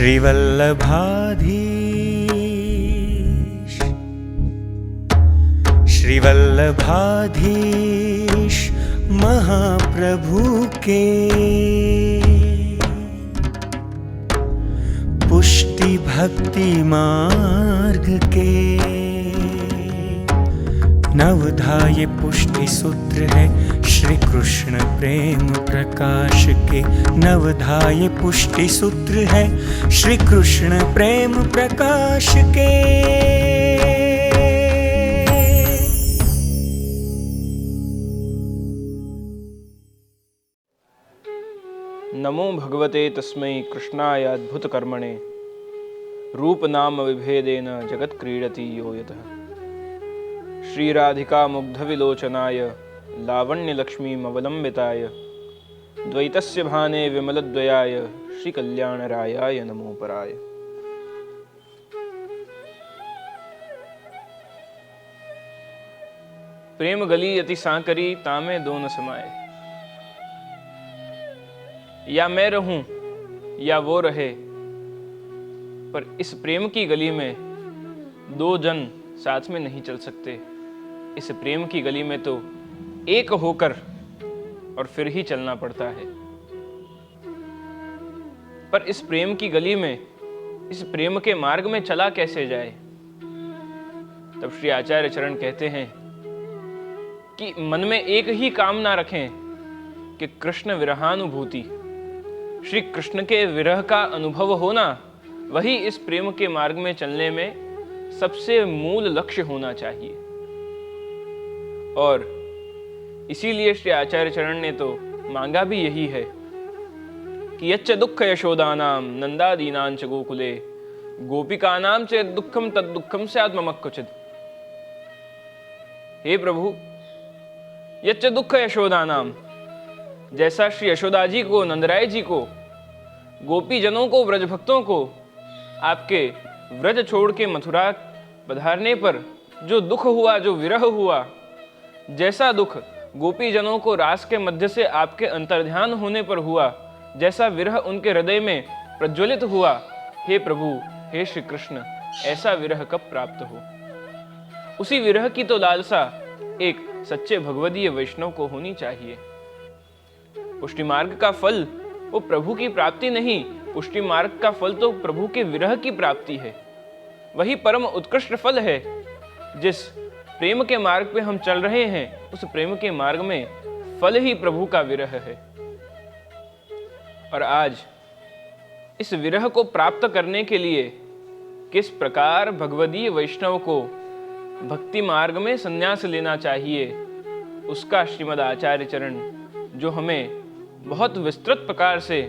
श्रीवल्लभाधीश श्रीवल्लभाधीश महाप्रभु के पुष्टि भक्ति मार्ग के नवधाये पुष्टि सूत्र है श्री कृष्ण प्रेम प्रकाश के। नवधाये पुष्टि सूत्र है श्री कृष्ण प्रेम प्रकाश के। नमो भगवते तस्मै कृष्णाय अद्भुत कर्मणे रूप नाम विभेदेन जगत क्रीडति यो यतः। श्री राधिका मुग्ध विलोचनाय लावण्य लक्ष्मीमवलंबिताय द्वैतस्य भाने विमलद्वयाय श्री कल्याणरायाय नमो पराय। प्रेम गली अति सांकरी तामे दो न समाये। या मैं रहूं या वो रहे, पर इस प्रेम की गली में दो जन साथ में नहीं चल सकते। इस प्रेम की गली में तो एक होकर और फिर ही चलना पड़ता है। पर इस प्रेम की गली में, इस प्रेम के मार्ग में चला कैसे जाए? तब श्री आचार्य चरण कहते हैं कि मन में एक ही कामना रखें कि कृष्ण विरहानुभूति, श्री कृष्ण के विरह का अनुभव होना, वही इस प्रेम के मार्ग में चलने में सबसे मूल लक्ष्य होना चाहिए। और इसीलिए श्री आचार्य चरण ने तो मांगा भी यही है कि यच्च दुःख यशोदानां नंदादीनां च गोकुले गोपिकानां च दुःखम तद दुःखम स्यात् मम क्वचित्। हे प्रभु, यच्च दुःख यशोदानां, जैसा श्री यशोदा जी को, नंदराय जी को, गोपी जनों को, व्रज भक्तों को आपके व्रज छोड़ के मथुरा पधारने पर जो दुख हुआ, जो विरह हुआ, जैसा दुख गोपी जनों को रास के मध्य से आपके अंतर्ध्यान होने पर हुआ, जैसा विरह उनके हृदय में प्रज्वलित हुआ, हे प्रभु, हे श्री कृष्ण, ऐसा विरह कब प्राप्त हो? उसी विरह की तो लालसा एक सच्चे भगवदीय वैष्णव को होनी चाहिए। पुष्टि मार्ग का फल वो प्रभु की प्राप्ति नहीं, पुष्टि मार्ग का फल तो प्रभु के विरह की प्राप्ति है। वही परम उत्कृष्ट फल है। जिस प्रेम के मार्ग पे हम चल रहे हैं, उस प्रेम के मार्ग में फल ही प्रभु का विरह है। और आज इस विरह को प्राप्त करने के लिए किस प्रकार भगवदीय वैष्णव को भक्ति मार्ग में संन्यास लेना चाहिए, उसका श्रीमद् आचार्य चरण जो हमें बहुत विस्तृत प्रकार से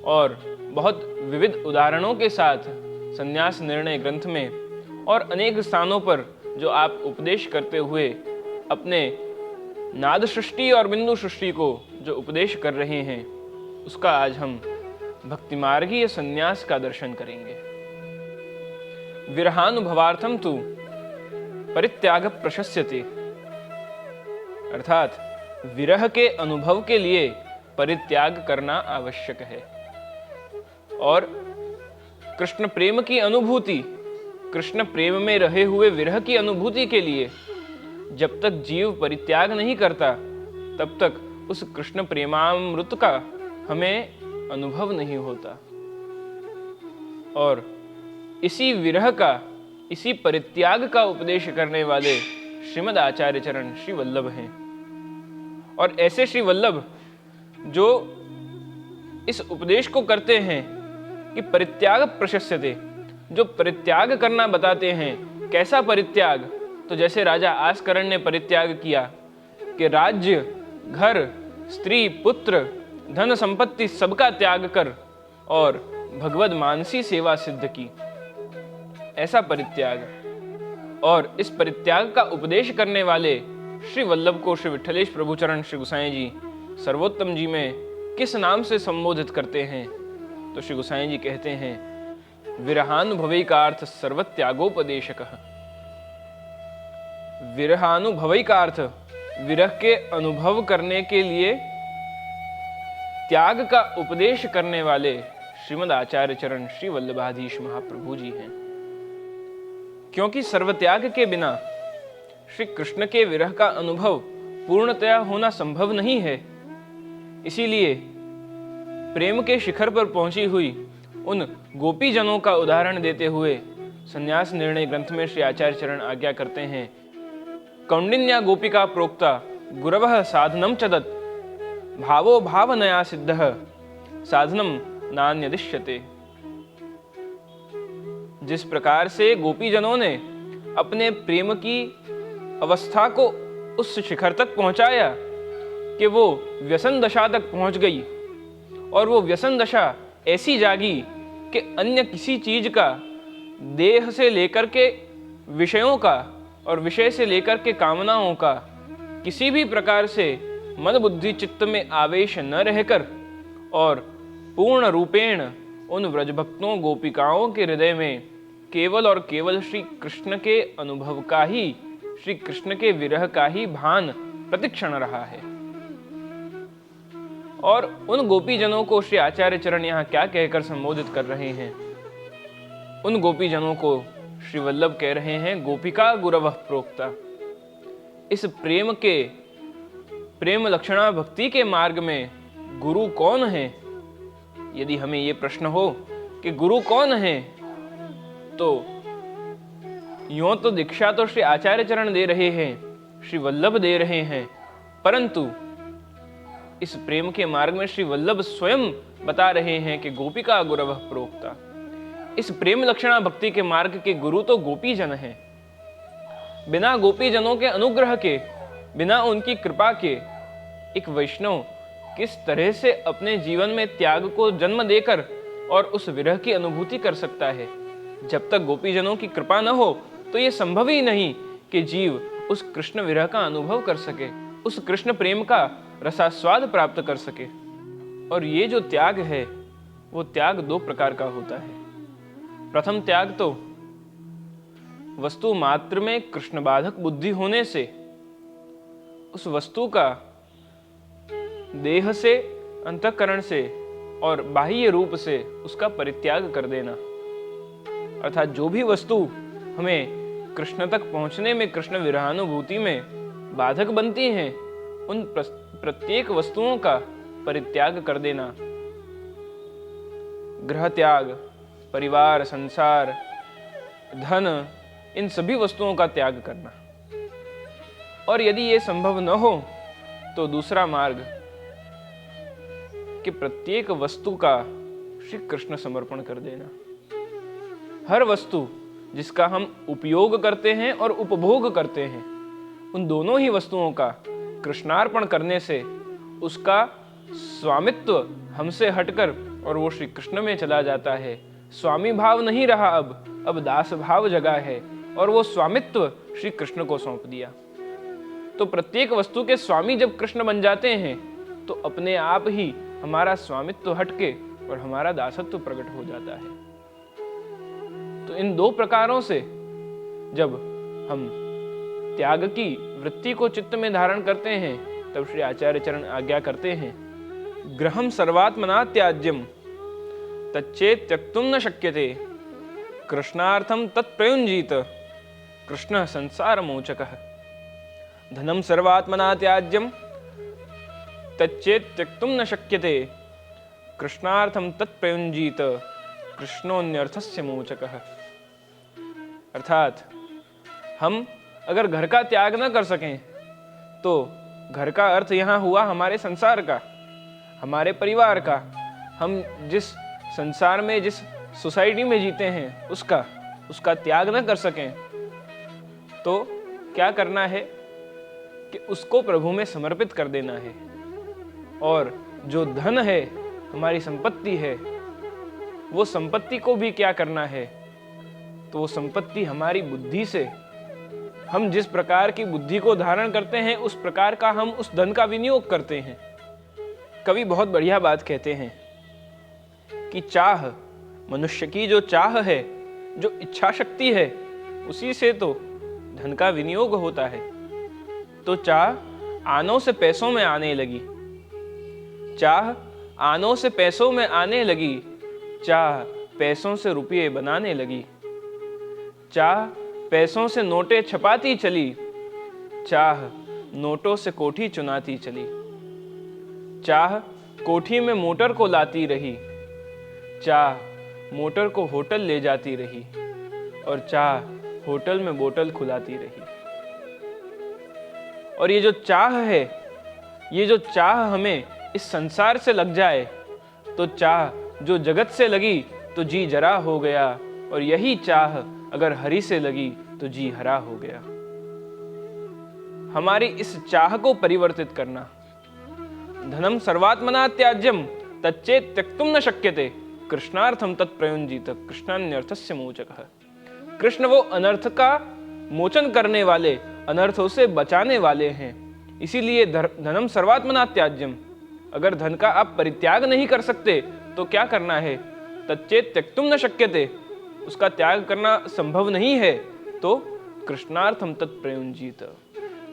और बहुत विविध उदाहरणों के साथ संन्यास निर्णय ग्रंथ में और अनेक स्थानों पर जो आप उपदेश करते हुए अपने नाद सृष्टि और बिंदु सृष्टि को जो उपदेश कर रहे हैं, उसका आज हम भक्ति मार्गीय संन्यास का दर्शन करेंगे। विरहानुभवार्थम तु परित्याग प्रशस्यते, अर्थात विरह के अनुभव के लिए परित्याग करना आवश्यक है। और कृष्ण प्रेम की अनुभूति, कृष्ण प्रेम में रहे हुए विरह की अनुभूति के लिए जब तक जीव परित्याग नहीं करता, तब तक उस कृष्ण प्रेमामृत का हमें अनुभव नहीं होता। और इसी विरह का, इसी परित्याग का उपदेश करने वाले श्रीमद् आचार्य चरण श्री वल्लभ हैं। और ऐसे श्री वल्लभ जो इस उपदेश को करते हैं कि परित्याग प्रशस्यते, जो परित्याग करना बताते हैं। कैसा परित्याग? तो जैसे राजा आस्करण ने परित्याग किया कि राज्य, घर, स्त्री, पुत्र, धन संपत्ति सबका त्याग कर और भगवद मानसी सेवा सिद्ध की, ऐसा परित्याग। और इस परित्याग का उपदेश करने वाले श्री वल्लभ को श्री विठलेश प्रभुचरण श्री गोसाई जी सर्वोत्तम जी में किस नाम से संबोधित करते हैं? तो श्री गोसाई जी कहते हैं, विरहानुभवैकार्थ सर्वत्यागोपदेशकः। विरहानुभवैकार्थ, विरह के अनुभव करने के लिए त्याग का उपदेश करने वाले श्रीमद आचार्य चरण श्री वल्लभाधीश महाप्रभु जी हैं। क्योंकि सर्वत्याग के बिना श्री कृष्ण के विरह का अनुभव पूर्णतया होना संभव नहीं है, इसीलिए प्रेम के शिखर पर पहुंची हुई उन गोपी जनों का उदाहरण देते हुए संन्यास निर्णय ग्रंथ में श्री आचार्य चरण आज्ञा करते हैं, कौंडिन्या गोपिका प्रोक्ता गुरवः साधनम चदत भावो भावनया सिद्धः साधनम नान्यदिश्यते। जिस प्रकार से गोपी जनों ने अपने प्रेम की अवस्था को उस शिखर तक पहुंचाया कि वो व्यसन दशा तक पहुंच गई, और वो व्यसन दशा ऐसी जागी कि अन्य किसी चीज का, देह से लेकर के विषयों का और विषय से लेकर के कामनाओं का किसी भी प्रकार से मन बुद्धि चित्त में आवेश न रहकर और पूर्ण रूपेण उन व्रजभक्तों गोपिकाओं के हृदय में केवल और केवल श्री कृष्ण के अनुभव का ही, श्री कृष्ण के विरह का ही भान प्रतिक्षण रहा है। और उन गोपी जनों को श्री आचार्य चरण यहाँ क्या कहकर संबोधित कर रहे हैं? उन गोपी जनों को श्री वल्लभ कह रहे हैं, गोपिका गुरवः प्रोक्ता। इस प्रेम लक्षणा भक्ति के मार्ग में गुरु कौन है? यदि हमें ये प्रश्न हो कि गुरु कौन है, तो यूं तो दीक्षा तो श्री आचार्य चरण दे रहे हैं, श्री वल्लभ दे रहे हैं, परंतु इस प्रेम के मार्ग में श्री वल्लभ स्वयं बता रहे हैं कि गोपिका गुरवः प्रोक्ता। इस प्रेम लक्षणा भक्ति के मार्ग के गुरु तो गोपी जन हैं। बिना गोपी जनों के अनुग्रह के, बिना उनकी कृपा के एक वैष्णव किस तरह से अपने जीवन में त्याग को जन्म देकर और उस विरह की अनुभूति कर सकता है? जब तक गोपी जनों की कृपा न हो तो यह संभव ही नहीं कि जीव उस कृष्ण विरह का अनुभव कर सके, उस कृष्ण प्रेम का रसास्वाद प्राप्त कर सके। और ये जो त्याग है, वो त्याग दो प्रकार का होता है। प्रथम त्याग तो वस्तु मात्र में कृष्ण बाधक बुद्धि होने से उस वस्तु का देह से, अंतःकरण से और बाह्य रूप से उसका परित्याग कर देना। अर्थात जो भी वस्तु हमें कृष्ण तक पहुंचने में, कृष्ण विरहानुभूति में बाधक बनती हैं, उन प्रत्येक वस्तुओं का परित्याग कर देना। गृह त्याग, परिवार, संसार, धन, इन सभी वस्तुओं का त्याग करना। और यदि ये संभव न हो तो दूसरा मार्ग कि प्रत्येक वस्तु का श्री कृष्ण समर्पण कर देना। हर वस्तु जिसका हम उपयोग करते हैं और उपभोग करते हैं, उन दोनों ही वस्तुओं का कृष्णार्पण करने से उसका स्वामित्व हमसे हटकर और वो श्री कृष्ण में चला जाता है। स्वामी भाव नहीं रहा, अब दास भाव जगा है और वो स्वामित्व श्री कृष्ण को सौंप दिया। तो प्रत्येक वस्तु के स्वामी जब कृष्ण बन जाते हैं तो अपने आप ही हमारा स्वामित्व हटके और हमारा दासत्व प्रकट हो जाता है। तो इन दो प्रकारों से जब हम त्याग की वृत्ति को चित्त में धारण करते हैं, तब श्री आचार्य चरण आज्ञा करते हैं, गृहं सर्वात्मना त्याज्यम तच्चेत् त्यक्तुं न शक्यते कृष्णार्थं तत्प्रयुञ्जीत कृष्णः संसारमोचकः। धनं सर्वात्मना त्याज्यम तच्चेत् त्यक्तुं न शक्यते कृष्णार्थं तत्प्रयुञ्जीत कृष्णोऽन्यर्थस्य मोचकः। अर्थात हम अगर घर का त्याग न कर सकें तो घर का अर्थ यहाँ हुआ हमारे संसार का, हमारे परिवार का। हम जिस संसार में, जिस सोसाइटी में जीते हैं उसका त्याग न कर सकें तो क्या करना है कि उसको प्रभु में समर्पित कर देना है। और जो धन है, हमारी संपत्ति है, वो संपत्ति को भी क्या करना है, तो वो संपत्ति हमारी बुद्धि से, हम जिस प्रकार की बुद्धि को धारण करते हैं उस प्रकार का हम उस धन का विनियोग करते हैं। कवि बहुत बढ़िया बात कहते हैं कि चाह, मनुष्य की जो चाह है, जो इच्छा शक्ति है, उसी से तो धन का विनियोग होता है। तो चाह आनों से पैसों में आने लगी, चाह आनों से पैसों में आने लगी चाह पैसों से रुपये बनाने लगी, चाह पैसों से नोटें छपाती चली, चाह नोटों से कोठी चुनाती चली, चाह कोठी में मोटर को लाती रही, चाह मोटर को होटल ले जाती रही और चाह होटल में बोतल खुलाती रही। और ये जो चाह है, ये जो चाह हमें इस संसार से लग जाए तो चाह जो जगत से लगी तो जी जरा हो गया, और यही चाह अगर हरि से लगी तो जी हरा हो गया। हमारी इस चाह को परिवर्तित करना। धनम सर्वात्मना त्याज्यम तच्चेत त्यक्तुम न शक्यते कृष्णार्थम तत्प्रयुंजीत कृष्णान्यर्थस्य मोचकः। कृष्ण वो अनर्थ का मोचन करने वाले, अनर्थों से बचाने वाले हैं। इसीलिए धनम सर्वात्मना त्याज्यम, अगर धन का आप परित्याग नहीं कर सकते तो क्या करना है? तच्चेत त्यक्तुम न शक्यते, उसका त्याग करना संभव नहीं है तो कृष्णार्थम तत्प्रयुंजीत,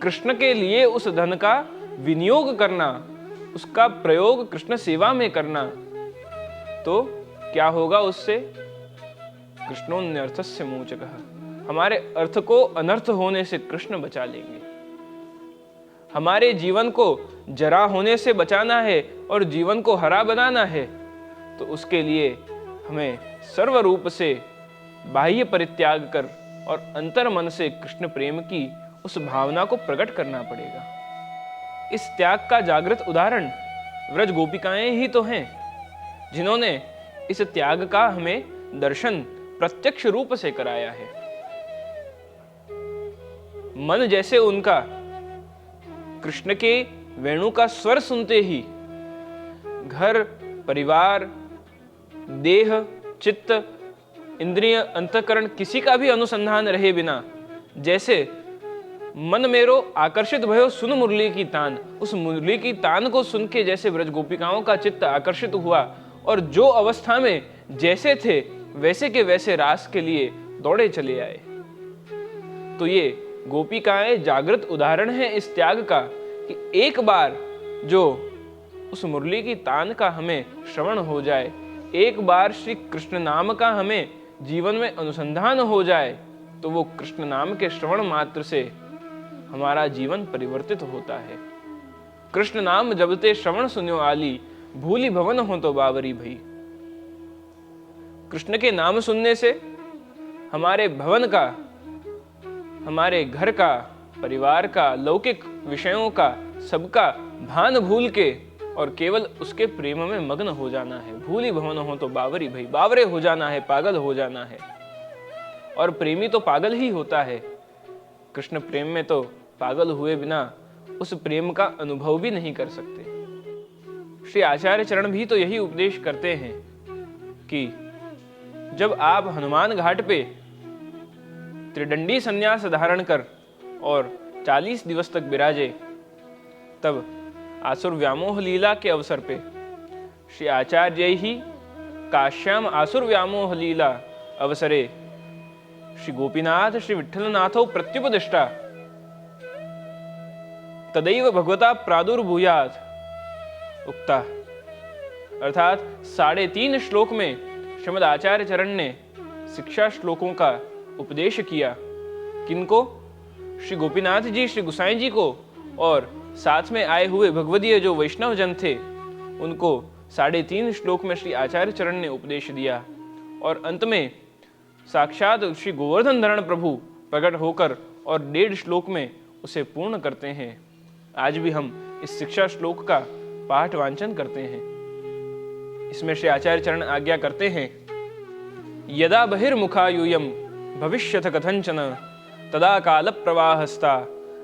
कृष्ण के लिए उस धन का विनियोग करना, उसका प्रयोग कृष्ण सेवा में करना, तो क्या होगा उससे? कृष्णोन्यर्थस्य मोचकः, हमारे अर्थ को अनर्थ होने से कृष्ण बचा लेंगे। हमारे जीवन को जरा होने से बचाना है और जीवन को हरा बनाना है तो उसके लिए हमें सर्व रूप से बाह्य परित्याग कर और अंतर मन से कृष्ण प्रेम की उस भावना को प्रकट करना पड़ेगा। इस त्याग का जागृत उदाहरण व्रज गोपिकाएं ही तो हैं, जिन्होंने इस त्याग का हमें दर्शन प्रत्यक्ष रूप से कराया है। मन जैसे उनका कृष्ण के वेणु का स्वर सुनते ही घर, परिवार, देह, चित्त, इंद्रिय, अंतःकरण किसी का भी अनुसंधान रहे बिना जैसे मन मेरो आकर्षित भयो सुन मुरली की तान, उस मुरली की तान को सुन के जैसे ब्रज गोपिकाओं का चित्त आकर्षित हुआ और जो अवस्था में जैसे थे वैसे के वैसे रास के लिए दौड़े चले आए। तो ये गोपिकाएं जागृत उदाहरण है इस त्याग का कि एक बार जो उस मुरली की तान का हमें श्रवण हो जाए, एक बार श्री कृष्ण नाम का हमें जीवन में अनुसंधान हो जाए तो वो कृष्ण नाम के श्रवण मात्र से हमारा जीवन परिवर्तित होता है। कृष्ण नाम जबते श्रवण सुन्यो आली, भूली भवन हो तो बावरी भई। कृष्ण के नाम सुनने से हमारे भवन का, हमारे घर का, परिवार का, लौकिक विषयों का, सबका भान भूल के और केवल उसके प्रेम में मग्न हो जाना है। भूली भवन हो तो बावरी भई, बावरे हो जाना है, पागल हो जाना है। और प्रेमी तो पागल ही होता है, कृष्ण प्रेम में तो पागल हुए बिना उस प्रेम का अनुभव भी नहीं कर सकते। श्री आचार्य चरण भी तो यही उपदेश करते हैं कि जब आप हनुमान घाट पे त्रिदंडी संन्यास धारण कर और 40 दिवस तक विराजे, तब आसुर व्यामोह लीला के अवसर पे श्री आचार्य ही काश्याम आसुर व्यामोह लीला अवसरे श्री गोपीनाथ श्री विठ्ठलनाथो प्रत्युपदिष्टा तदैव भगवता प्रादुर्भूयात् उक्ता। अर्थात 3.5 श्लोक में श्रीमद आचार्य चरण ने शिक्षा श्लोकों का उपदेश किया। किनको? श्री गोपीनाथ जी, श्री गुसाई जी को, और साथ में आए हुए भगवदीय जो वैष्णव जन थे उनको 3.5 श्लोक में श्री आचार्य चरण ने उपदेश दिया। और अंत में साक्षात श्री गोवर्धन धरण प्रभु प्रकट होकर और 1.5 श्लोक में उसे पूर्ण करते हैं। आज भी हम इस शिक्षा श्लोक का पाठ वांचन करते हैं। इसमें श्री आचार्य चरण आज्ञा करते हैं, यदा बहिर्मुखा यूयम भविष्यथ कथंचन तदा काल प्रवाहस्ता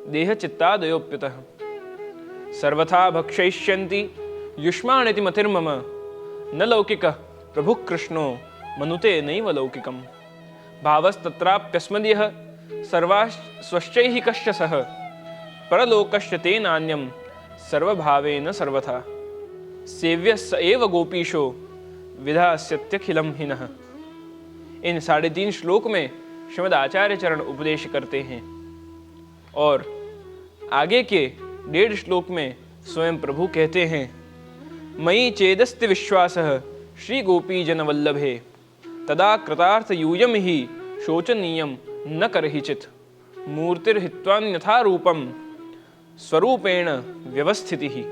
देह चित्तादयोप्युतः सर्वथा भक्षयिष्यन्ति युष्माणिति मतिर्मम न लौकिकः प्रभु कृष्णो मनुते नैव लौकिकम् भावस्तत्राप्यस्मदीयः सर्वास्वश्चैः कश्च सः परलोकश्च तेनान्यं सर्वभावेन सर्वथा सेव्यः स एव गोपीशो विधास्यत्यखिलं हिनः। इन 3.5 श्लोक में श्रीमद आचार्य चरण उपदेश करते हैं और आगे के 1.5 श्लोक में स्वयं प्रभु कहते हैं, मयि चेदस्ति विश्वासः श्री गोपी जन वल्लभे तदा कृतार्थ यूयम ही शोचनीयम न करहिचित मूर्तिर्हित्वान्यथा रूपम स्वरूपेण व्यवस्थिति ही।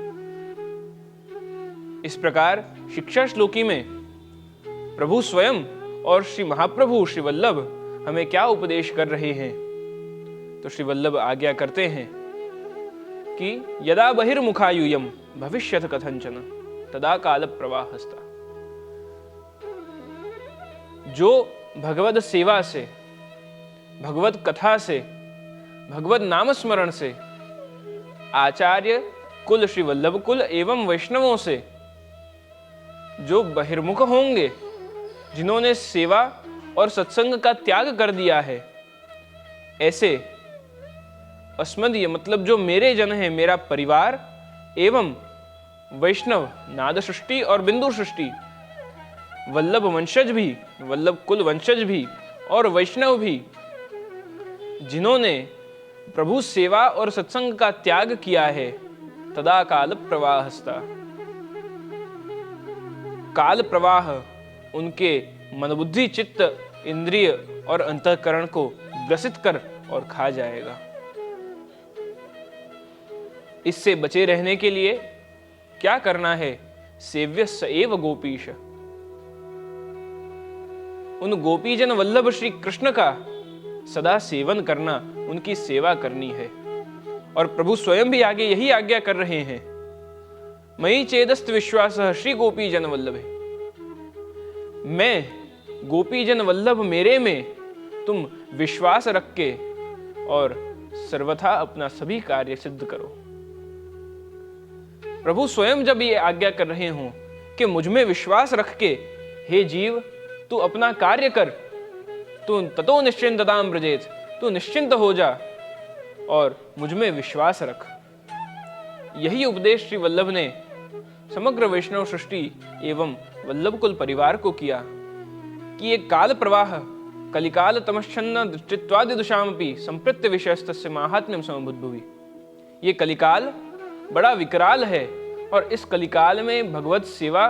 इस प्रकार शिक्षा श्लोकी में प्रभु स्वयं और श्री महाप्रभु श्री वल्लभ हमें क्या उपदेश कर रहे हैं। तो श्री वल्लभ आज्ञा करते हैं कि यदा बहिर्मुखायूयम भविष्यथ कथंचन तदा काल प्रवाहस्ता। जो भगवद सेवा से, भगवत कथा से, भगवत नाम स्मरण से, आचार्य कुल श्री वल्लभ कुल एवं वैष्णवों से जो बहिर्मुख होंगे, जिन्होंने सेवा और सत्संग का त्याग कर दिया है, ऐसे अस्मदीय मतलब जो मेरे जन हैं, मेरा परिवार एवं वैष्णव नाद सृष्टि और बिंदु सृष्टि, वल्लभ वंशज भी, वल्लभ कुल वंशज भी और वैष्णव भी, जिन्होंने प्रभु सेवा और सत्संग का त्याग किया है, तदा काल प्रवाहस्ता। काल प्रवाह उनके मनबुद्धि चित्त इंद्रिय और अंतःकरण को ग्रसित कर और खा जाएगा। इससे बचे रहने के लिए क्या करना है? सेव्य स एव गोपीश। उन गोपीजन वल्लभ श्री कृष्ण का सदा सेवन करना, उनकी सेवा करनी है। और प्रभु स्वयं भी आगे यही आज्ञा कर रहे हैं, मयि चेदस्त विश्वासः श्री गोपीजन वल्लभे। मैं गोपीजन वल्लभ मेरे में तुम विश्वास रख के और सर्वथा अपना सभी कार्य सिद्ध करो। प्रभु स्वयं जब ये आज्ञा कर रहे हों कि मुझ में विश्वास रख के हे जीव तू अपना कार्य कर, तू ततो निश्चिंतताम व्रजेत, तू निश्चिंत हो जा और मुझ में विश्वास रख। यही उपदेश श्री वल्लभ ने समग्र वैष्णव सृष्टि एवं वल्लभ कुल परिवार को किया कि ये काल प्रवाह कलिकाल तमश्चन्न दृष्टित्वादि दुषामपि संप्रत्य विषयस्तस्य माहात्म्यम समबुद्भुवि। ये कलिकाल बड़ा विकराल है और इस कलिकाल में भगवत सेवा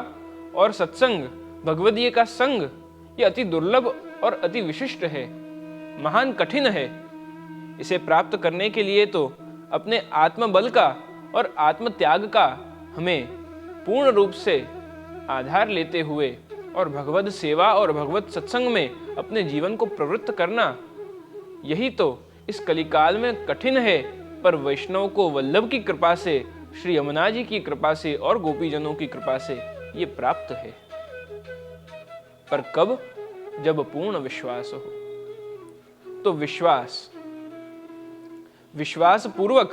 और सत्संग, भगवदीय का संग, ये अति दुर्लभ और अति विशिष्ट है, महान कठिन है। इसे प्राप्त करने के लिए तो अपने आत्मबल का और आत्म त्याग का हमें पूर्ण रूप से आधार लेते हुए और भगवत सेवा और भगवत सत्संग में अपने जीवन को प्रवृत्त करना, यही तो इस कलिकाल में कठिन है, पर वैष्णव को वल्लभ की कृपा से, श्री यमुना जी की कृपा से और गोपीजनों की कृपा से ये प्राप्त है। पर कब? जब पूर्ण विश्वास हो। तो विश्वास पूर्वक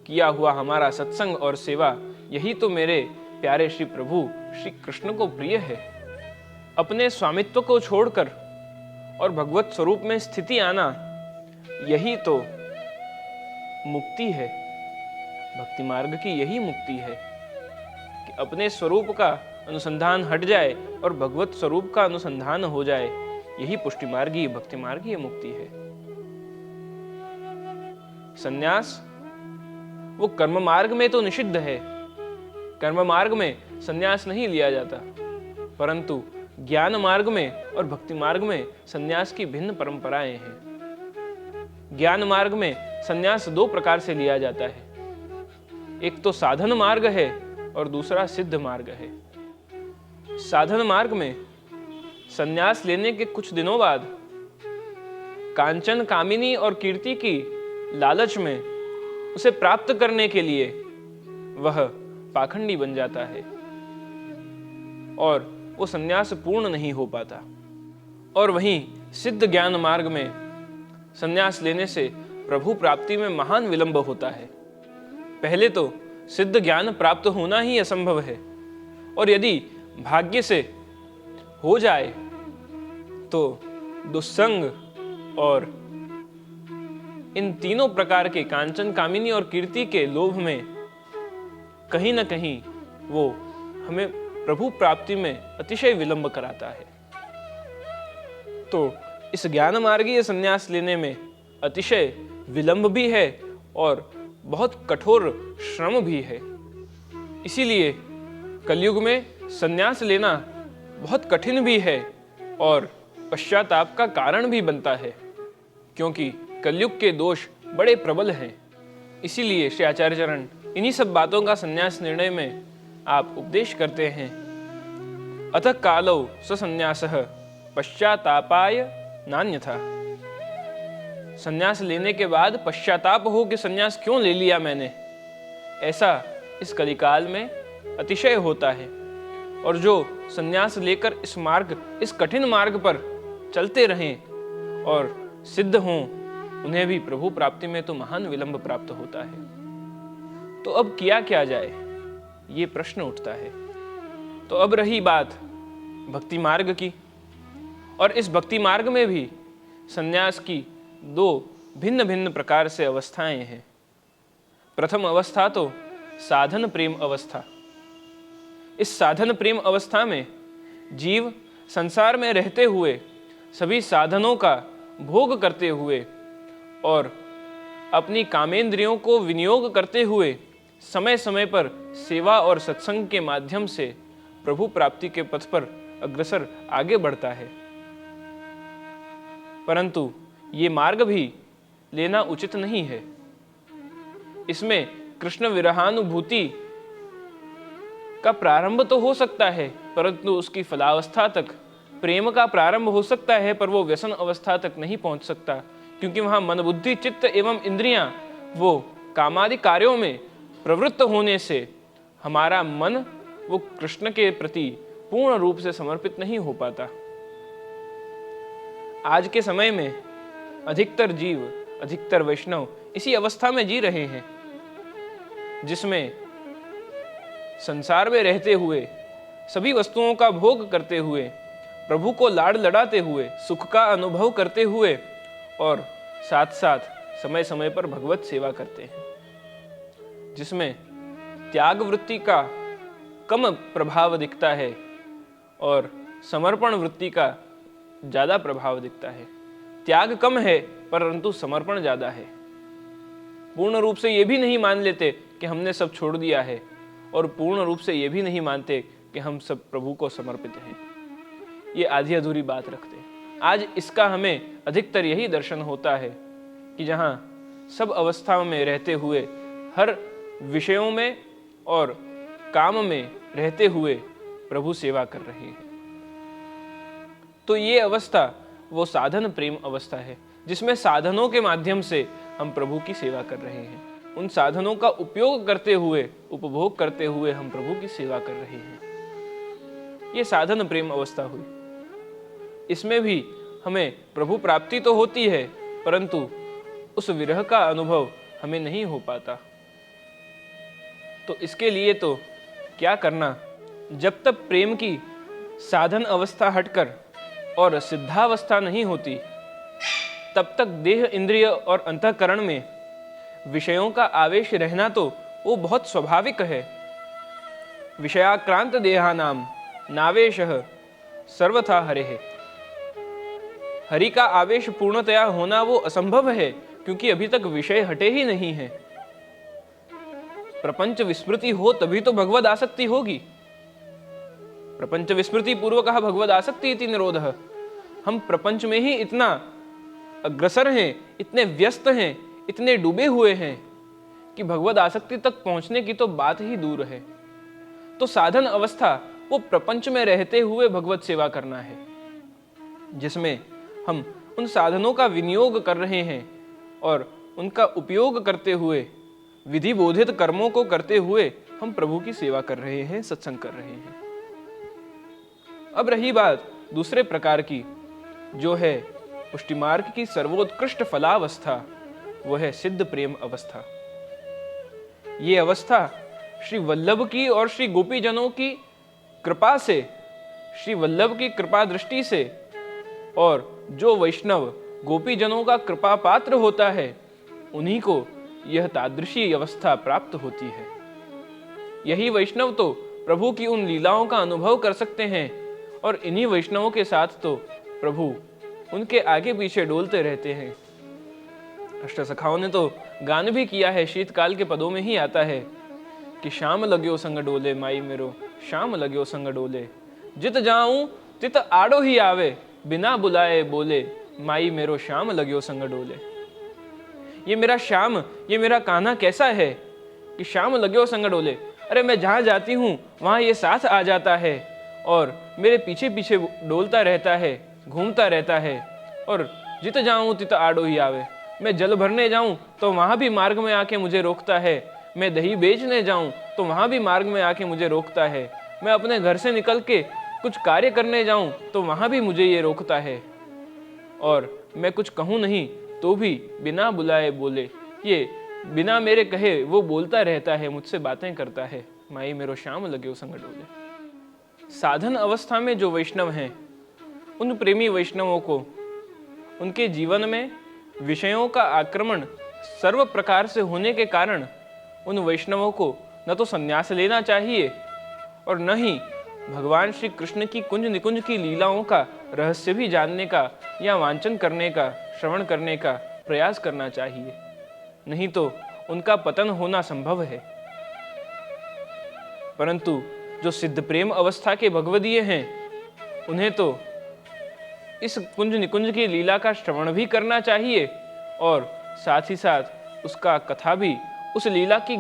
किया हुआ हमारा सत्संग और सेवा, यही तो मेरे प्यारे श्री प्रभु श्री कृष्ण को प्रिय है। अपने स्वामित्व को छोड़कर और भगवत स्वरूप में स्थिति आना, यही तो मुक्ति है। भक्ति मार्ग की यही मुक्ति है कि अपने स्वरूप का अनुसंधान हट जाए और भगवत स्वरूप का अनुसंधान हो जाए। यही पुष्टि मार्गी, भक्ति मार्गी मुक्ति है। संन्यास वो कर्म मार्ग में तो निषिद्ध है, कर्म मार्ग में संन्यास नहीं लिया जाता, परंतु ज्ञान मार्ग में और भक्ति मार्ग में संन्यास की भिन्न परंपराएं हैं। ज्ञान मार्ग में संन्यास दो प्रकार से लिया जाता है, एक तो साधन मार्ग है और दूसरा सिद्ध मार्ग है। साधन मार्ग में संन्यास लेने के कुछ दिनों बाद कांचन कामिनी और कीर्ति की लालच में उसे प्राप्त करने के लिए वह पाखंडी बन जाता है और वो संन्यास पूर्ण नहीं हो पाता। और वहीं सिद्ध ज्ञान मार्ग में संन्यास लेने से प्रभु प्राप्ति में महान विलंब होता है। पहले तो सिद्ध ज्ञान प्राप्त होना ही असंभव है, और यदि भाग्य से हो जाए तो दुस्संग और इन तीनों प्रकार के कांचन कामिनी और कीर्ति के लोभ में कहीं न कहीं वो हमें प्रभु प्राप्ति में अतिशय विलंब कराता है। तो इस ज्ञान मार्गीय संन्यास लेने में अतिशय विलंब भी है और बहुत कठोर श्रम भी है। इसीलिए कलयुग में संन्यास लेना बहुत कठिन भी है और पश्चाताप का कारण भी बनता है, क्योंकि कलयुग के दोष बड़े प्रबल हैं। इसीलिए श्री आचार्य चरण इन्हीं सब बातों का संन्यास निर्णय में आप उपदेश करते हैं। अतः कालौ ससन्यासः पश्चातापाय नान्यथा। संन्यास लेने के बाद पश्चाताप हो कि संन्यास क्यों ले लिया मैंने, ऐसा इस कलिकाल में अतिशय होता है। और जो संन्यास लेकर इस कठिन मार्ग पर चलते रहें और सिद्ध हों, उन्हें भी प्रभु प्राप्ति में तो महान विलंब प्राप्त होता है। तो अब किया क्या जाए, ये प्रश्न उठता है। तो अब रही बात भक्ति मार्ग की, और इस भक्ति मार्ग में भी संन्यास की दो भिन्न भिन्न प्रकार से अवस्थाएं हैं। प्रथम अवस्था तो साधन प्रेम अवस्था। इस साधन प्रेम अवस्था में जीव संसार में रहते हुए सभी साधनों का भोग करते हुए और अपनी कामेंद्रियों को विनियोग करते हुए समय समय पर सेवा और सत्संग के माध्यम से प्रभु प्राप्ति के पथ पर अग्रसर आगे बढ़ता है। परंतु ये मार्ग भी लेना उचित नहीं है। इसमें कृष्ण विरहानुभूति का प्रारंभ तो हो सकता है, परंतु उसकी फलावस्था तक प्रेम का प्रारंभ हो सकता है, पर वो व्यसन अवस्था तक नहीं पहुंच सकता, क्योंकि वहां मन बुद्धि चित्त एवं इंद्रियां वो कामादि कार्यों में प्रवृत्त होने से हमारा मन वो कृष्ण के प्रति पूर्ण रूप से समर्पित नहीं हो पाता। आज के समय में अधिकतर जीव, अधिकतर वैष्णव इसी अवस्था में जी रहे हैं, जिसमें संसार में रहते हुए सभी वस्तुओं का भोग करते हुए प्रभु को लाड़ लड़ाते हुए सुख का अनुभव करते हुए और साथ साथ समय समय पर भगवत सेवा करते हैं, जिसमें त्याग वृत्ति का कम प्रभाव दिखता है और समर्पण वृत्ति का ज्यादा प्रभाव दिखता है। त्याग कम है परंतु समर्पण ज्यादा है। पूर्ण रूप से ये भी नहीं मान लेते कि हमने सब छोड़ दिया है, और पूर्ण रूप से ये भी नहीं मानते कि हम सब प्रभु को समर्पित हैं। ये आधी अधूरी बात रखते हैं। आज इसका हमें अधिकतर यही दर्शन होता है कि जहाँ सब अवस्थाओं में रहते हुए, हर विषयों में और काम में रहते हुए प्रभु सेवा कर रहे हैं। तो ये अवस्था वो साधन प्रेम अवस्था है, जिसमें साधनों के माध्यम से हम प्रभु की सेवा कर रहे हैं। उन साधनों का उपयोग करते हुए, उपभोग करते हुए हम प्रभु की सेवा कर रहे हैं। ये साधन प्रेम अवस्था हुई। इसमें भी हमें प्रभु प्राप्ति तो होती है, परंतु उस विरह का अनुभव हमें नहीं हो पाता। तो इसके लिए तो क्या करना, जब तक प्रेम की साधन अवस्था हटकर और सिद्धावस्था नहीं होती, तब तक देह, इंद्रिय और अंतःकरण में विषयों का आवेश रहना तो वो बहुत स्वाभाविक है। विषयाक्रांत देहानाम नावेशः सर्वथा हरेः। हरि का आवेश पूर्णतया होना वो असंभव है, क्योंकि अभी तक विषय हटे ही नहीं है। प्रपंच विस्मृति हो तभी तो भगवद आसक्ति होगी। प्रपंच विस्मृति पूर्वकः भगवद आसक्ति इति निरोधः। हम प्रपंच में ही इतना अग्रसर हैं, इतने व्यस्त हैं, इतने डूबे हुए हैं कि भगवद आसक्ति तक पहुंचने की तो बात ही दूर है। तो साधन अवस्था वो प्रपंच में रहते हुए भगवत सेवा करना है, जिसमें हम उन साधनों का विनियोग कर रहे हैं और उनका उपयोग करते हुए, विधि बोधित कर्मों को करते हुए हम प्रभु की सेवा कर रहे हैं, सत्संग कर रहे हैं। अब रही बात दूसरे प्रकार की, जो है पुष्टि मार्ग की सर्वोत्कृष्ट फलावस्था, वह है सिद्ध प्रेम अवस्था। ये अवस्था श्री वल्लभ की और श्री गोपीजनों की कृपा से, श्री वल्लभ की कृपा दृष्टि से, और जो वैष्णव गोपीजनों का कृपा पात्र होता है, उन्हीं को यह तादृशी अवस्था प्राप्त होती है। यही वैष्णव तो प्रभु की उन लीलाओं का अनुभव कर सकते हैं, और इन्हीं वैष्णवों के साथ तो प्रभु उनके आगे पीछे डोलते रहते हैं। अष्टसखाओं ने तो गान भी किया है, शीतकाल के पदों में ही आता है कि शाम लग्यो संग डोले माई मेरो, शाम लग्यो संग डोले, जित जाऊं तित आड़ो ही आवे, बिना बुलाए बोले, माई मेरो श्याम लग्यो संग डोले। ये मेरा श्याम, ये मेरा कान्हा कैसा है कि श्याम लग्यो संग डोले। अरे मैं जहाँ जाती हूँ वहाँ ये साथ आ जाता है और मेरे पीछे पीछे डोलता रहता है, घूमता रहता है। और जित जाऊँ तित आड़ो ही आवे, मैं जल भरने जाऊँ तो वहाँ भी मार्ग में आके मुझे रोकता है। मैं दही बेचने जाऊँ तो वहाँ भी मार्ग में आके मुझे रोकता है। मैं अपने घर से निकल के कुछ कार्य करने जाऊँ तो वहाँ भी मुझे ये रोकता है। और मैं कुछ कहूँ नहीं तो भी बिना बुलाए बोले, ये बिना मेरे कहे वो बोलता रहता है, मुझसे बातें करता है। माई मेरो श्याम लग्यो संग डोले। साधन अवस्था में जो वैष्णव हैं, उन प्रेमी वैष्णवों को उनके जीवन में विषयों का आक्रमण सर्व प्रकार से होने के कारण उन वैष्णवों को न तो संन्यास लेना चाहिए और न ही भगवान श्री कृष्ण की कुंज निकुंज की लीलाओं का रहस्य भी जानने का या वांचन करने का, श्रवण करने का प्रयास करना चाहिए। नहीं तो उनका पतन होना संभव है। परंतु जो सिद्ध प्रेम अवस्था के भगवदीय हैं, उन्हें तो इस कुंज निकुंज की लीला का श्रवण भी करना चाहिए और साथ ही साथ उसका कथा भी, उस लीला की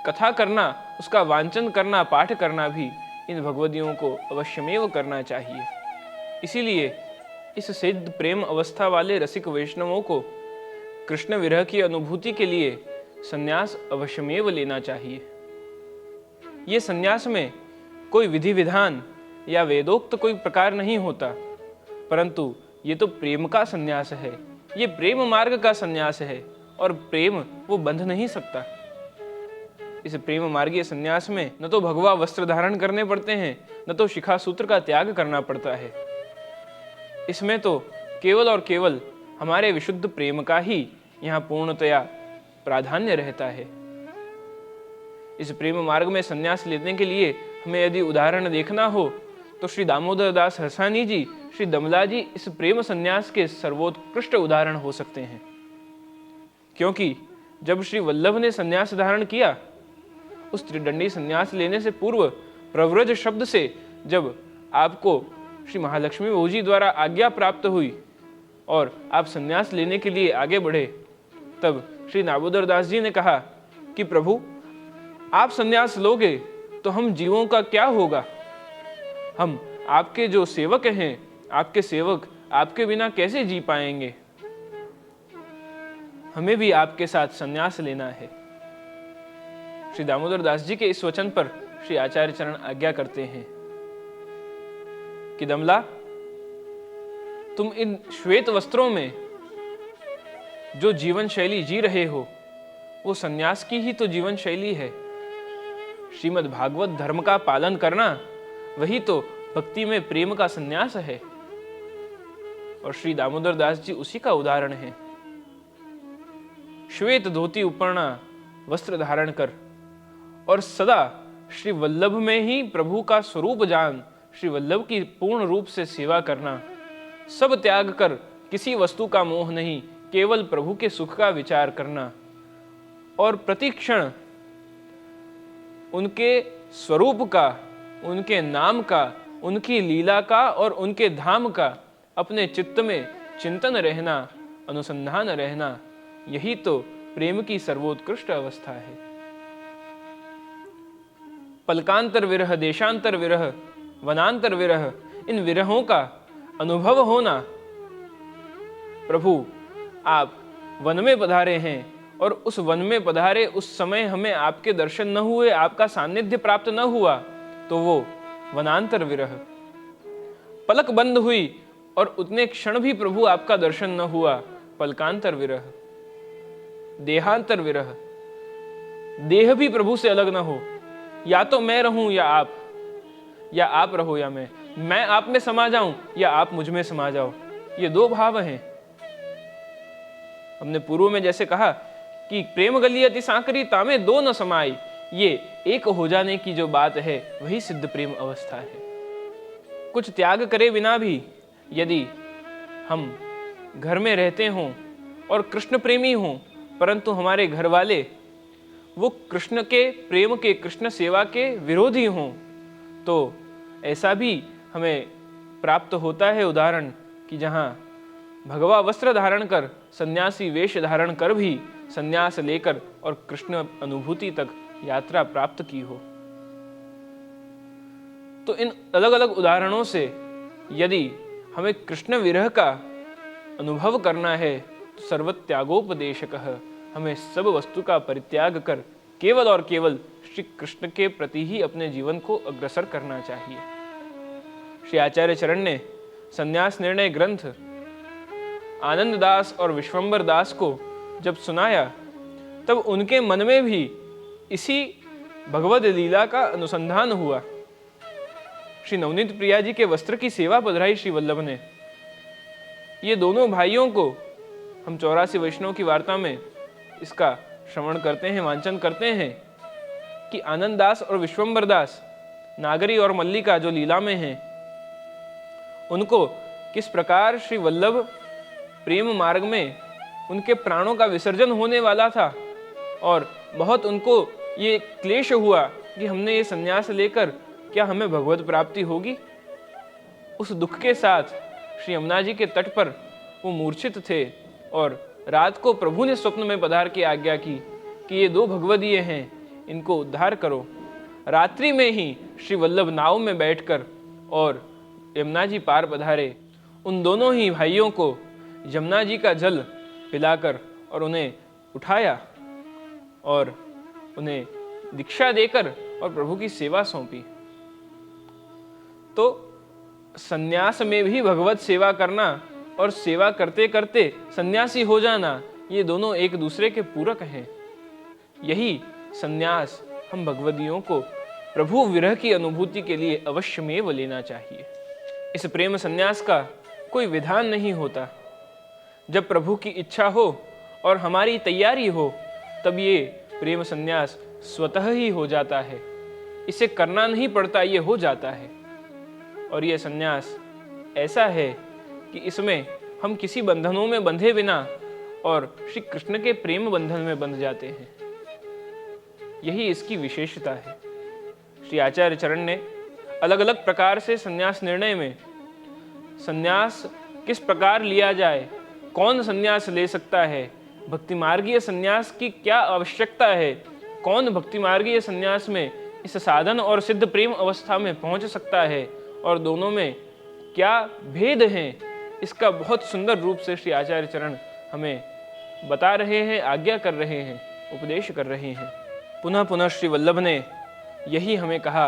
कथा करना, उसका वांचन करना, पाठ करना भी इन भगवदियों को अवश्यमेव करना चाहिए। इसीलिए इस सिद्ध प्रेम अवस्था वाले रसिक वैष्णवों को कृष्ण विरह की अनुभूति के लिए संन्यास अवश्यमेव लेना चाहिए। ये संन्यास में कोई विधि विधान या वेदोक्त कोई प्रकार नहीं होता, परंतु ये तो प्रेम का संन्यास है, ये प्रेम मार्ग का संन्यास है और प्रेम वो बंध नहीं सकता। इस प्रेम मार्गीय संन्यास में न तो भगवा वस्त्र धारण करने पड़ते हैं, न तो शिखा सूत्र का त्याग करना पड़ता है। इसमें तो केवल और केवल हमारे विशुद्ध प्रेम का ही यहाँ पूर्णतया प्राधान्य रहता है। इस प्रेम मार्ग में संन्यास लेने के लिए हमें यदि उदाहरण देखना हो तो श्री दामोदर दास हरसानी जी, श्री दमला जी इस प्रेम संन्यास के सर्वोत्कृष्ट उदाहरण हो सकते हैं। क्योंकि जब श्री वल्लभ ने संन्यास धारण किया, उस त्रिदंडी संन्यास लेने से पूर्व प्रव्रज शब्द से जब आपको श्री महालक्ष्मी बहू जी द्वारा आज्ञा प्राप्त हुई और आप संन्यास लेने के लिए आगे बढ़े, तब श्री दामोदर दास जी ने कहा कि प्रभु, आप संन्यास लोगे तो हम जीवों का क्या होगा? हम आपके जो सेवक हैं, आपके सेवक आपके बिना कैसे जी पाएंगे? हमें भी आपके साथ संन्यास लेना है। श्री दामोदर दास जी के इस वचन पर श्री आचार्य चरण आज्ञा करते हैं कि दमला, तुम इन श्वेत वस्त्रों में जो जीवन शैली जी रहे हो, वो संन्यास की ही तो जीवन शैली है। श्रीमद् भागवत धर्म का पालन करना, वही तो भक्ति में प्रेम का संन्यास है। और श्री दामोदर दास जी उसी का उदाहरण है। श्वेत धोती उपरना वस्त्र धारण कर और सदा श्री वल्लभ में ही प्रभु का स्वरूप जान, श्री वल्लभ की पूर्ण रूप से सेवा करना, सब त्याग कर किसी वस्तु का मोह नहीं, केवल प्रभु के सुख का विचार करना और प्रतिक्षण उनके स्वरूप का, उनके नाम का, उनकी लीला का और उनके धाम का अपने चित्त में चिंतन रहना, अनुसंधान रहना, यही तो प्रेम की सर्वोत्कृष्ट अवस्था है। पलकांतर विरह, देशांतर विरह, वनांतर विरह, इन विरहों का अनुभव होना। प्रभु, आप वन में पधारे हैं और उस वन में पधारे उस समय हमें आपके दर्शन न हुए, आपका सानिध्य प्राप्त न हुआ, तो वो वनांतर विरह। पलक बंद हुई और उतने क्षण भी प्रभु आपका दर्शन न हुआ, पलकांतर विरह। देहांतर विरह, देह भी प्रभु से अलग न हो, या तो मैं रहूं या आप रहो या मैं आप में समा जाऊं या आप मुझ में समा जाओ, ये दो भाव हैं। हमने पूर्व में जैसे कहा कि प्रेम गली अति सांकरी, तामे दो न समाई, ये एक हो जाने की जो बात है वही सिद्ध प्रेम अवस्था है। कुछ त्याग करे बिना भी यदि हम घर में रहते हों और कृष्ण प्रेमी हों, परंतु हमारे घर वाले वो कृष्ण के प्रेम के, कृष्ण सेवा के विरोधी हों, तो ऐसा भी हमें प्राप्त होता है उदाहरण कि जहाँ भगवा वस्त्र धारण कर, सन्यासी वेश धारण कर भी सन्यास लेकर और कृष्ण अनुभूति तक यात्रा प्राप्त की हो। तो इन अलग अलग उदाहरणों से यदि हमें कृष्ण विरह का अनुभव करना है तो सर्वत्यागोपदेशकः, हमें सब वस्तु का परित्याग कर केवल और केवल श्री कृष्ण के प्रति ही अपने जीवन को अग्रसर करना चाहिए। श्री आचार्य चरण ने संन्यास निर्णय ग्रंथ आनंद दास और विश्वंबर दास को जब सुनाया तब उनके मन में भी इसी भगवद लीला का अनुसंधान हुआ। श्री नवनीत प्रिया जी के वस्त्र की सेवा पधराई श्री वल्लभ ने। ये दोनों भाइयों को हम 84 वैष्णव की वार्ता में इसका श्रवण करते हैं, वांचन करते हैं कि आनंद दास और विश्वंबर दास नागरी और मल्लिका जो लीला में हैं, उनको किस प्रकार श्री वल्लभ प्रेम मार्ग में उनके प्राणों का विसर्जन होने वाला था और बहुत उनको ये क्लेश हुआ कि हमने ये संन्यास लेकर क्या हमें भगवत प्राप्ति होगी। उस दुख के साथ श्री यमुना जी के तट पर वो मूर्छित थे और रात को प्रभु ने स्वप्न में पधार के आज्ञा की कि ये दो भगवदीय हैं, इनको उद्धार करो। रात्रि में ही श्री वल्लभ नाव में बैठकर और यमुना जी पार पधारे। उन दोनों ही भाइयों को यमुना जी का जल पिलाकर और उन्हें उठाया और उन्हें दीक्षा देकर और प्रभु की सेवा सौंपी। तो सन्यास में भी भगवत सेवा करना और सेवा करते करते सन्यासी हो जाना, ये दोनों एक दूसरे के पूरक हैं। यही सन्यास हम भगवदियों को प्रभु विरह की अनुभूति के लिए अवश्यमेव लेना चाहिए। इस प्रेम सन्यास का कोई विधान नहीं होता। जब प्रभु की इच्छा हो और हमारी तैयारी हो तब ये प्रेम सन्यास स्वतः ही हो जाता है। इसे करना नहीं पड़ता, ये हो जाता है। और ये सन्यास ऐसा है कि इसमें हम किसी बंधनों में बंधे बिना और श्री कृष्ण के प्रेम बंधन में बंध जाते हैं। यही इसकी विशेषता है। श्री आचार्य चरण ने अलग अलग प्रकार से सन्यास निर्णय में सन्यास किस प्रकार लिया जाए, कौन सन्यास ले सकता है, भक्ति मार्गीय सन्यास की क्या आवश्यकता है, कौन भक्ति मार्गीय सन्यास में इस साधन और सिद्ध प्रेम अवस्था में पहुंच सकता है और दोनों में क्या भेद हैं, इसका बहुत सुंदर रूप से श्री आचार्य चरण हमें बता रहे हैं, आज्ञा कर रहे हैं, उपदेश कर रहे हैं। पुनः पुनः श्री वल्लभ ने यही हमें कहा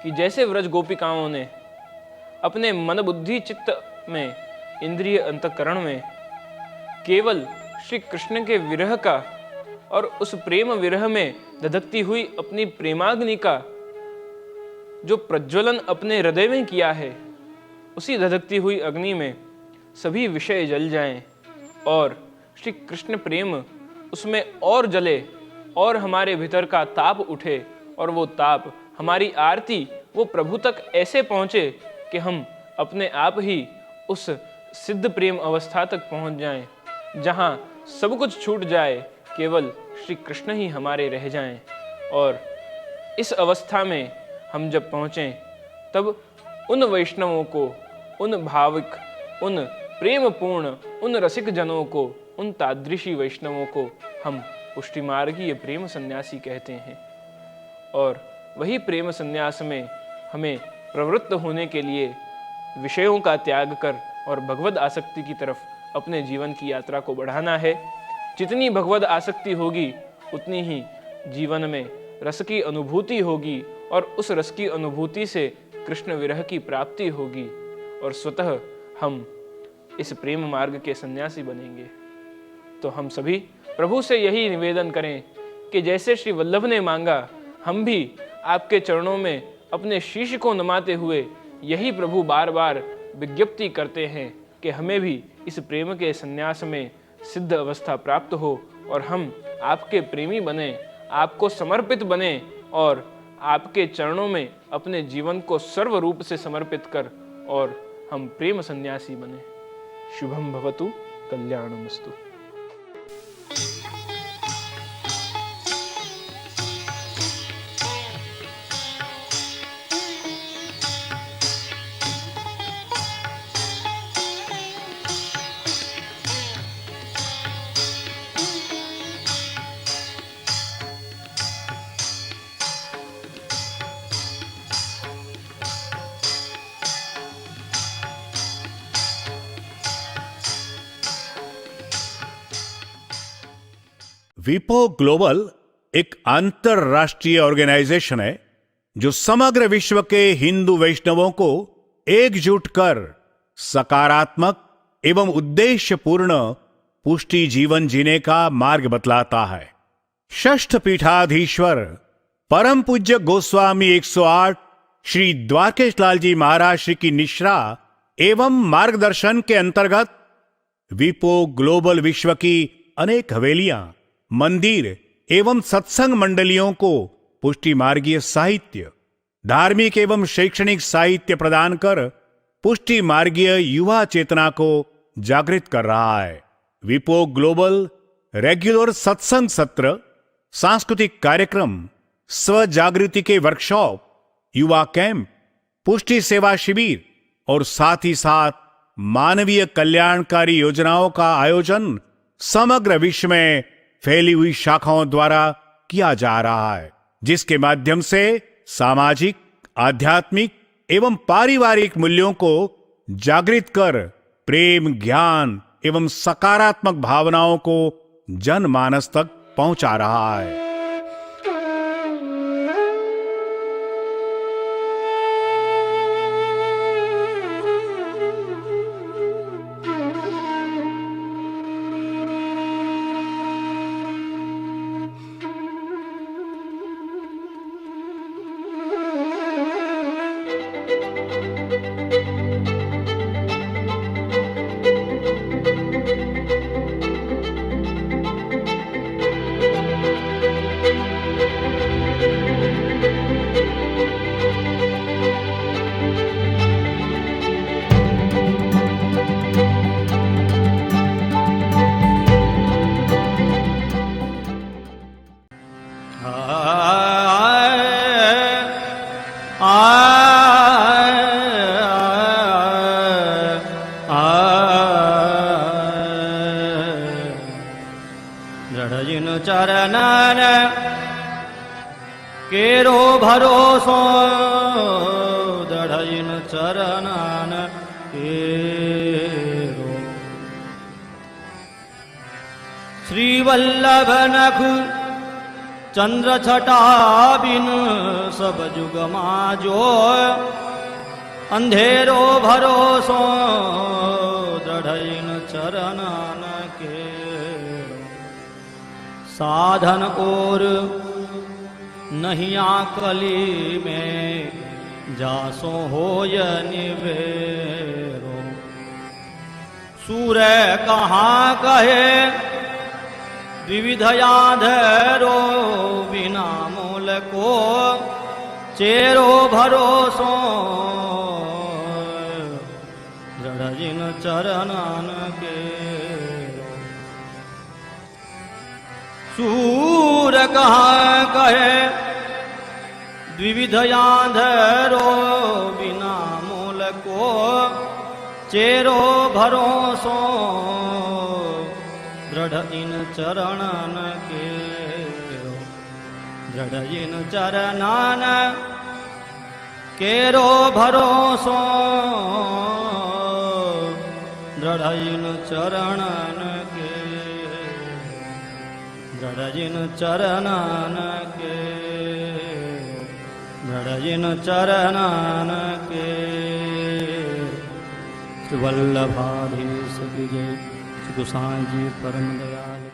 कि जैसे व्रज गोपिकाओं ने अपने मन बुद्धि चित्त में, इंद्रिय अंतःकरण में केवल श्री कृष्ण के विरह का और उस प्रेम विरह में धधकती हुई अपनी प्रेमाग्नि का जो प्रज्वलन अपने हृदय में किया है, उसी धधकती हुई अग्नि में सभी विषय जल जाएं और श्री कृष्ण प्रेम उसमें और जले और हमारे भीतर का ताप उठे और वो ताप, हमारी आरती वो प्रभु तक ऐसे पहुँचे कि हम अपने आप ही उस सिद्ध प्रेम अवस्था तक पहुँच जाएं, जहाँ सब कुछ छूट जाए, केवल श्री कृष्ण ही हमारे रह जाएं। और इस अवस्था में हम जब पहुँचें तब उन वैष्णवों को, उन भाविक, उन प्रेम पूर्ण, उन रसिक जनों को, उन तादृशी वैष्णवों को हम पुष्टि मार्गीय प्रेम सन्यासी कहते हैं। और वही प्रेम सन्यास में हमें प्रवृत्त होने के लिए विषयों का त्याग कर और भगवद आसक्ति की तरफ अपने जीवन की यात्रा को बढ़ाना है। जितनी भगवद आसक्ति होगी उतनी ही जीवन में रस की अनुभूति होगी और उस रस की अनुभूति से कृष्ण विरह की प्राप्ति होगी और स्वतः हम इस प्रेम मार्ग के सन्यासी बनेंगे। तो हम सभी प्रभु से यही निवेदन करें कि जैसे श्री वल्लभ ने मांगा, हम भी आपके चरणों में अपने शीश को नमाते हुए यही प्रभु बार बार विज्ञप्ति करते हैं कि हमें भी इस प्रेम के सन्यास में सिद्ध अवस्था प्राप्त हो और हम आपके प्रेमी बने, आपको समर्पित बने और आपके चरणों में अपने जीवन को सर्व रूप से समर्पित कर और हम प्रेम सन्यासी बने। शुभम भवतु, कल्याणमस्तु। विपो ग्लोबल एक अंतरराष्ट्रीय ऑर्गेनाइजेशन है जो समग्र विश्व के हिंदू वैष्णवों को एकजुट कर सकारात्मक एवं उद्देश्यपूर्ण पुष्टि जीवन जीने का मार्ग बतलाता है। षष्ठ पीठाधीश्वर परम पूज्य गोस्वामी 108 श्री द्वारकेश लाल जी महाराज श्री की निश्रा एवं मार्गदर्शन के अंतर्गत विपो ग्लोबल विश्व की अनेक हवेलियां, मंदिर एवं सत्संग मंडलियों को पुष्टि मार्गीय साहित्य, धार्मिक एवं शैक्षणिक साहित्य प्रदान कर पुष्टि मार्गीय युवा चेतना को जागृत कर रहा है। विपो ग्लोबल रेगुलर सत्संग सत्र, सांस्कृतिक कार्यक्रम, स्व जागृति के वर्कशॉप, युवा कैंप, पुष्टि सेवा शिविर और साथ ही साथ मानवीय कल्याणकारी योजनाओं का आयोजन समग्र विश्व में फैली हुई शाखाओं द्वारा किया जा रहा है, जिसके माध्यम से सामाजिक, आध्यात्मिक एवं पारिवारिक मूल्यों को जागृत कर प्रेम, ज्ञान एवं सकारात्मक भावनाओं को जनमानस तक पहुंचा रहा है। दृढ़जिन चरणन केरो भरोसो, दृढ़जिन चरणन केरो। श्री वल्लभ नख चंद्र छटा बिन सब जुग माजो, अंधेरो भरोसो दृढ़जिन चरणन केरो। साधन और नहीं आकली में जासो होय निवेरो। सूर्य कहाँ कहे विविधया धरो, बिना मूल को चेरो भरोसो दृढ़जिन चरणन के। सूर कहाँ कहे द्विविधया धरो, बिना मूल को चेरो भरोसो दृढ़ इन चरणन के। दृढ़ इन चरणन केरो भरोसो दृढ़ इन चरणन के। दृढ़ इन चरणन के। दृढ़ इन चरणन के। श्री वल्लभाधीश की जय। श्री गोसाई जी परम दयाल।